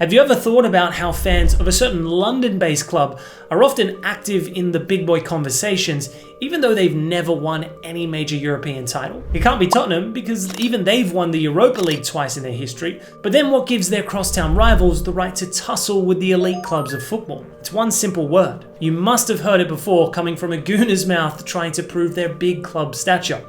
Have you ever thought about how fans of a certain London-based club are often active in the big boy conversations, even though they've never won any major European title? It can't be Tottenham, because even they've won the Europa League twice in their history, but then what gives their crosstown rivals the right to tussle with the elite clubs of football? It's one simple word. You must have heard it before, coming from a gooner's mouth trying to prove their big club stature.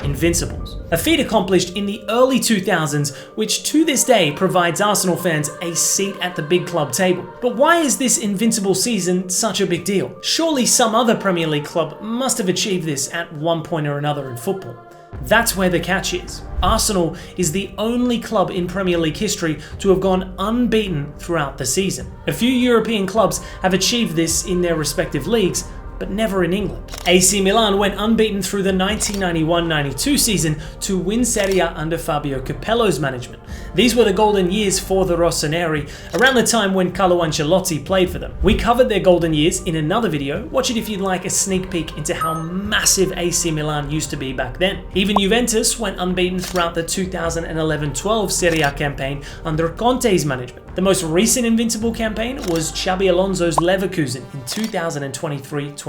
Invincibles. A feat accomplished in the early 2000s, which to this day provides Arsenal fans a seat at the big club table. But why is this Invincible season such a big deal? Surely some other Premier League club must have achieved this at one point or another in football. That's where the catch is. Arsenal is the only club in Premier League history to have gone unbeaten throughout the season. A few European clubs have achieved this in their respective leagues, but never in England. AC Milan went unbeaten through the 1991-92 season to win Serie A under Fabio Capello's management. These were the golden years for the Rossoneri, around the time when Carlo Ancelotti played for them. We covered their golden years in another video. Watch it if you'd like a sneak peek into how massive AC Milan used to be back then. Even Juventus went unbeaten throughout the 2011-12 Serie A campaign under Conte's management. The most recent Invincible campaign was Xabi Alonso's Leverkusen in 2023-24.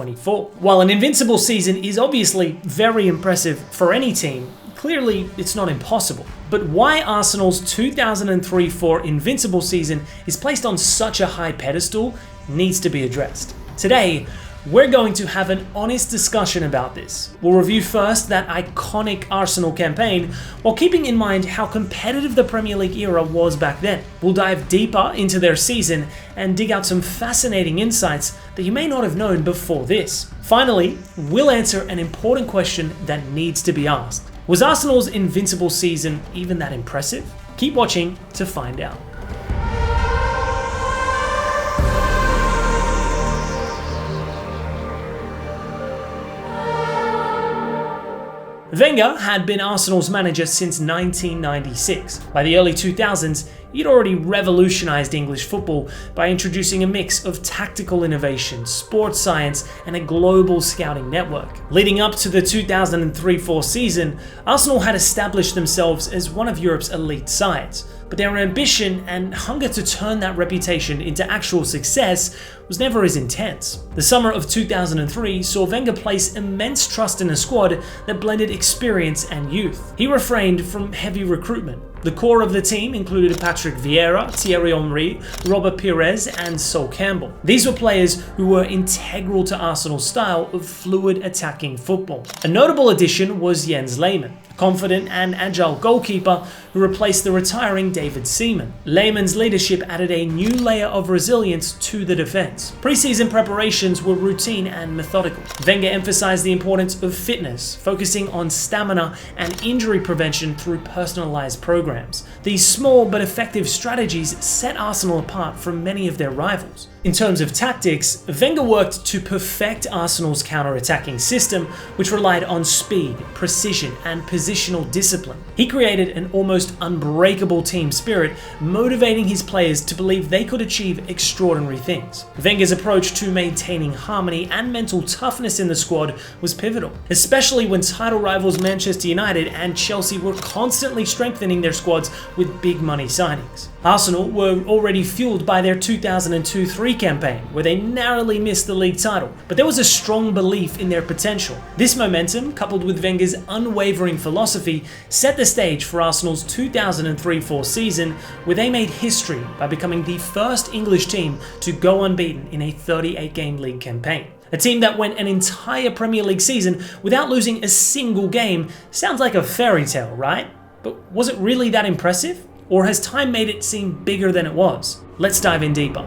While an Invincible season is obviously very impressive for any team, clearly it's not impossible. But why Arsenal's 2003-04 Invincible season is placed on such a high pedestal needs to be addressed. Today, we're going to have an honest discussion about this. We'll review first that iconic Arsenal campaign, while keeping in mind how competitive the Premier League era was back then. We'll dive deeper into their season and dig out some fascinating insights that you may not have known before this. Finally, we'll answer an important question that needs to be asked. Was Arsenal's Invincible season even that impressive? Keep watching to find out. Wenger had been Arsenal's manager since 1996. By the early 2000s, he'd already revolutionized English football by introducing a mix of tactical innovation, sports science, and a global scouting network. Leading up to the 2003-04 season, Arsenal had established themselves as one of Europe's elite sides. But their ambition and hunger to turn that reputation into actual success was never as intense. The summer of 2003 saw Wenger place immense trust in a squad that blended experience and youth. He refrained from heavy recruitment. The core of the team included Patrick Vieira, Thierry Henry, Robert Pires, and Sol Campbell. These were players who were integral to Arsenal's style of fluid attacking football. A notable addition was Jens Lehmann, a confident and agile goalkeeper who replaced the retiring David Seaman. Lehmann's leadership added a new layer of resilience to the defense. Pre-season preparations were routine and methodical. Wenger emphasized the importance of fitness, focusing on stamina and injury prevention through personalized programs. These small but effective strategies set Arsenal apart from many of their rivals. In terms of tactics, Wenger worked to perfect Arsenal's counter-attacking system, which relied on speed, precision, and positional discipline. He created an almost unbreakable team spirit, motivating his players to believe they could achieve extraordinary things. Wenger's approach to maintaining harmony and mental toughness in the squad was pivotal, especially when title rivals Manchester United and Chelsea were constantly strengthening their squads with big money signings. Arsenal were already fueled by their 2002-03 campaign, where they narrowly missed the league title, but there was a strong belief in their potential. This momentum, coupled with Wenger's unwavering philosophy, set the stage for Arsenal's 2003-04 season, where they made history by becoming the first English team to go unbeaten in a 38-game league campaign. A team that went an entire Premier League season without losing a single game sounds like a fairy tale, right? But was it really that impressive? Or has time made it seem bigger than it was? Let's dive in deeper.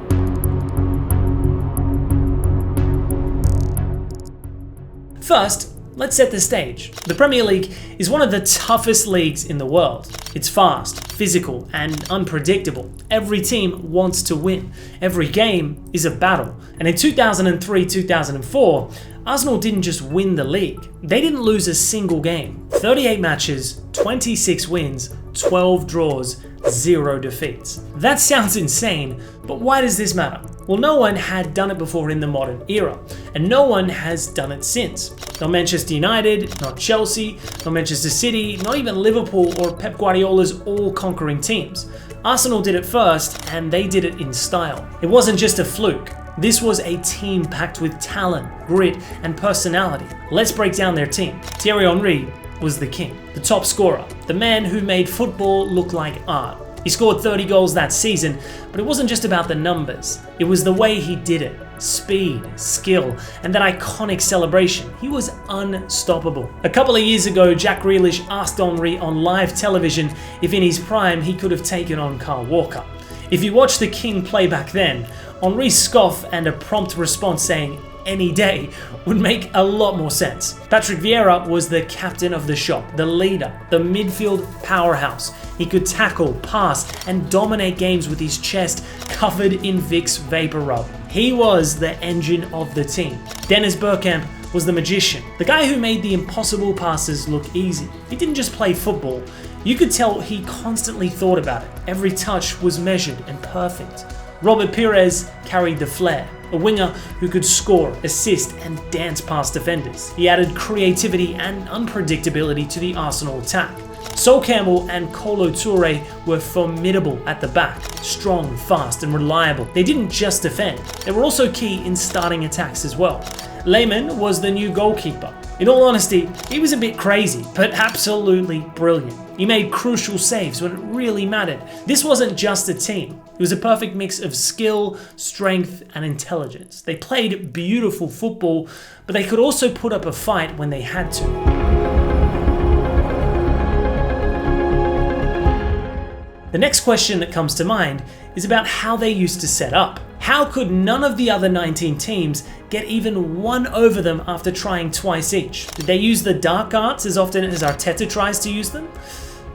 First, let's set the stage. The Premier League is one of the toughest leagues in the world. It's fast, physical, and unpredictable. Every team wants to win. Every game is a battle. And in 2003-2004, Arsenal didn't just win the league. They didn't lose a single game. 38 matches, 26 wins, 12 draws, 0 defeats. That sounds insane, but why does this matter? Well, no one had done it before in the modern era, and no one has done it since. Not Manchester United, not Chelsea, not Manchester City, not even Liverpool or Pep Guardiola's all-conquering teams. Arsenal did it first, and they did it in style. It wasn't just a fluke. This was a team packed with talent, grit, and personality. Let's break down their team. Thierry Henry was the king, the top scorer, the man who made football look like art. He scored 30 goals that season, but it wasn't just about the numbers. It was the way he did it. Speed, skill, and that iconic celebration. He was unstoppable. A couple of years ago, Jack Grealish asked Henry on live television if in his prime he could have taken on Kyle Walker. If you watched the king play back then, Henry's scoff and a prompt response saying any day would make a lot more sense. Patrick Vieira was the captain of the shop, the leader, the midfield powerhouse. He could tackle, pass, and dominate games with his chest covered in Vicks Vapor Rub. He was the engine of the team. Dennis Bergkamp was the magician, the guy who made the impossible passes look easy. He didn't just play football. You could tell he constantly thought about it. Every touch was measured and perfect. Robert Pires carried the flair, a winger who could score, assist, and dance past defenders. He added creativity and unpredictability to the Arsenal attack. Sol Campbell and Kolo Touré were formidable at the back, strong, fast, and reliable. They didn't just defend, they were also key in starting attacks as well. Lehmann was the new goalkeeper. In all honesty, he was a bit crazy, but absolutely brilliant. He made crucial saves when it really mattered. This wasn't just a team. It was a perfect mix of skill, strength, and intelligence. They played beautiful football, but they could also put up a fight when they had to. The next question that comes to mind is about how they used to set up. How could none of the other 19 teams get even one over them after trying twice each? Did they use the dark arts as often as Arteta tries to use them?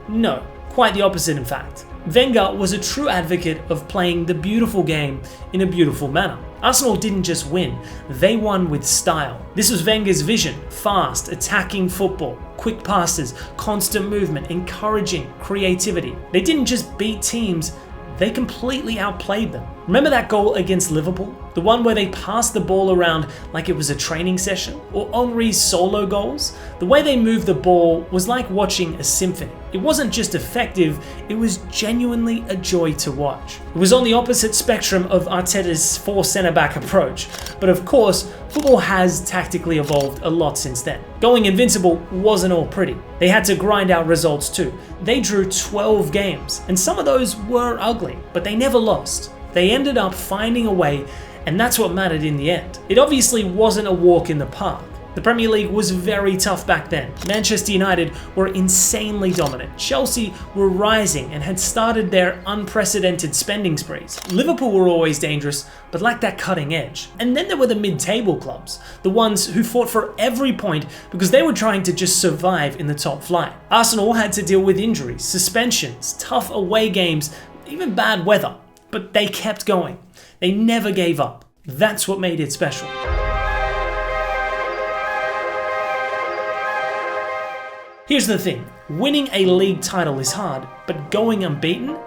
No, quite the opposite in fact. Wenger was a true advocate of playing the beautiful game in a beautiful manner. Arsenal didn't just win, they won with style. This was Wenger's vision: fast, attacking football, quick passes, constant movement, encouraging creativity. They didn't just beat teams, they completely outplayed them. Remember that goal against Liverpool? The one where they passed the ball around like it was a training session? Or Henry's solo goals? The way they moved the ball was like watching a symphony. It wasn't just effective, it was genuinely a joy to watch. It was on the opposite spectrum of Arteta's 4 centre-back approach, but of course, football has tactically evolved a lot since then. Going invincible wasn't all pretty. They had to grind out results too. They drew 12 games, and some of those were ugly, but they never lost. They ended up finding a way, and that's what mattered in the end. It obviously wasn't a walk in the park. The Premier League was very tough back then. Manchester United were insanely dominant. Chelsea were rising and had started their unprecedented spending sprees. Liverpool were always dangerous, but lacked that cutting edge. And then there were the mid-table clubs, the ones who fought for every point because they were trying to just survive in the top flight. Arsenal had to deal with injuries, suspensions, tough away games, even bad weather. But they kept going. They never gave up. That's what made it special. Here's the thing, winning a league title is hard, but going unbeaten,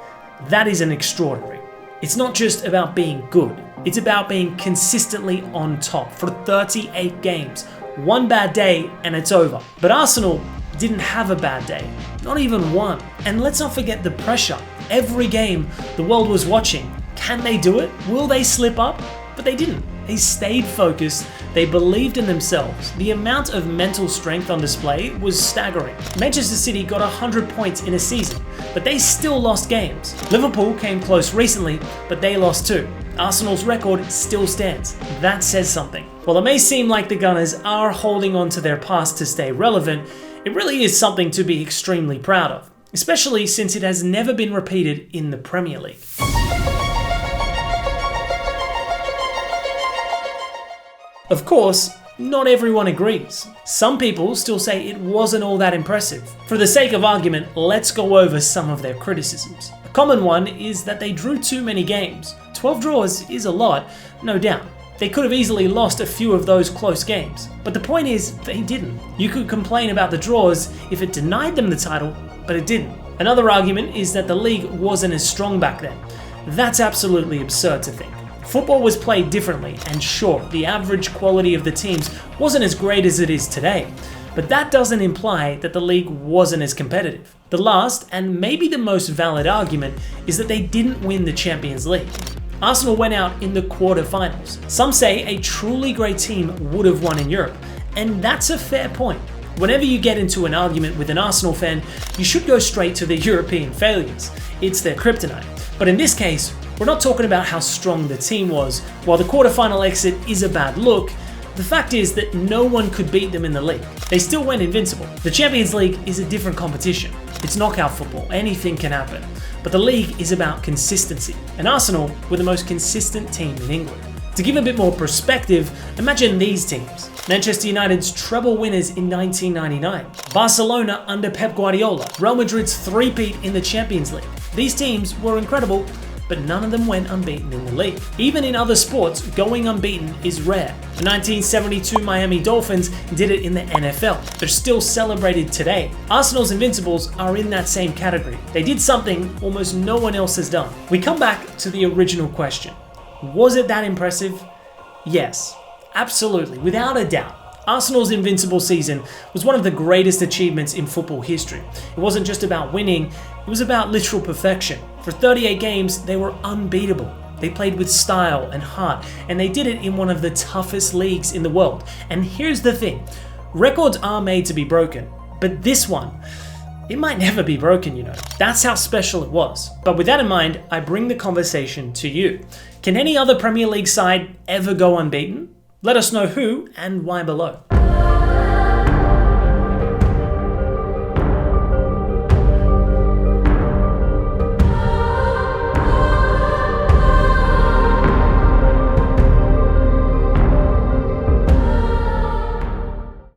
that is an extraordinary. It's not just about being good, it's about being consistently on top for 38 games. One bad day and it's over. But Arsenal didn't have a bad day, not even one. And let's not forget the pressure. Every game the world was watching. Can they do it? Will they slip up? But they didn't. They stayed focused, they believed in themselves. The amount of mental strength on display was staggering. Manchester City got 100 points in a season, but they still lost games. Liverpool came close recently, but they lost too. Arsenal's record still stands. That says something. While it may seem like the Gunners are holding on to their past to stay relevant, it really is something to be extremely proud of, especially since it has never been repeated in the Premier League. Of course, not everyone agrees. Some people still say it wasn't all that impressive. For the sake of argument, let's go over some of their criticisms. A common one is that they drew too many games. 12 draws is a lot, no doubt. They could have easily lost a few of those close games. But the point is, they didn't. You could complain about the draws if it denied them the title, but it didn't. Another argument is that the league wasn't as strong back then. That's absolutely absurd to think. Football was played differently, and sure, the average quality of the teams wasn't as great as it is today, But that doesn't imply that the league wasn't as competitive. The last, and maybe the most valid argument, is that they didn't win the Champions League. Arsenal went out in the quarter-finals. Some say a truly great team would have won in Europe, and that's a fair point. Whenever you get into an argument with an Arsenal fan, you should go straight to the European failures. It's their kryptonite. But in this case, we're not talking about how strong the team was. While the quarter-final exit is a bad look, the fact is that no one could beat them in the league. They still went invincible. The Champions League is a different competition. It's knockout football, anything can happen. But the league is about consistency, and Arsenal were the most consistent team in England. To give a bit more perspective, imagine these teams. Manchester United's treble winners in 1999, Barcelona under Pep Guardiola, Real Madrid's three-peat in the Champions League. These teams were incredible, but none of them went unbeaten in the league. Even in other sports, going unbeaten is rare. The 1972 Miami Dolphins did it in the NFL. They're still celebrated today. Arsenal's Invincibles are in that same category. They did something almost no one else has done. We come back to the original question. Was it that impressive? Yes, absolutely, without a doubt. Arsenal's invincible season was one of the greatest achievements in football history. It wasn't just about winning, it was about literal perfection. For 38 games, they were unbeatable. They played with style and heart, and they did it in one of the toughest leagues in the world. And here's the thing, records are made to be broken, but this one, it might never be broken, you know. That's how special it was. But with that in mind, I bring the conversation to you. Can any other Premier League side ever go unbeaten? Let us know who and why below.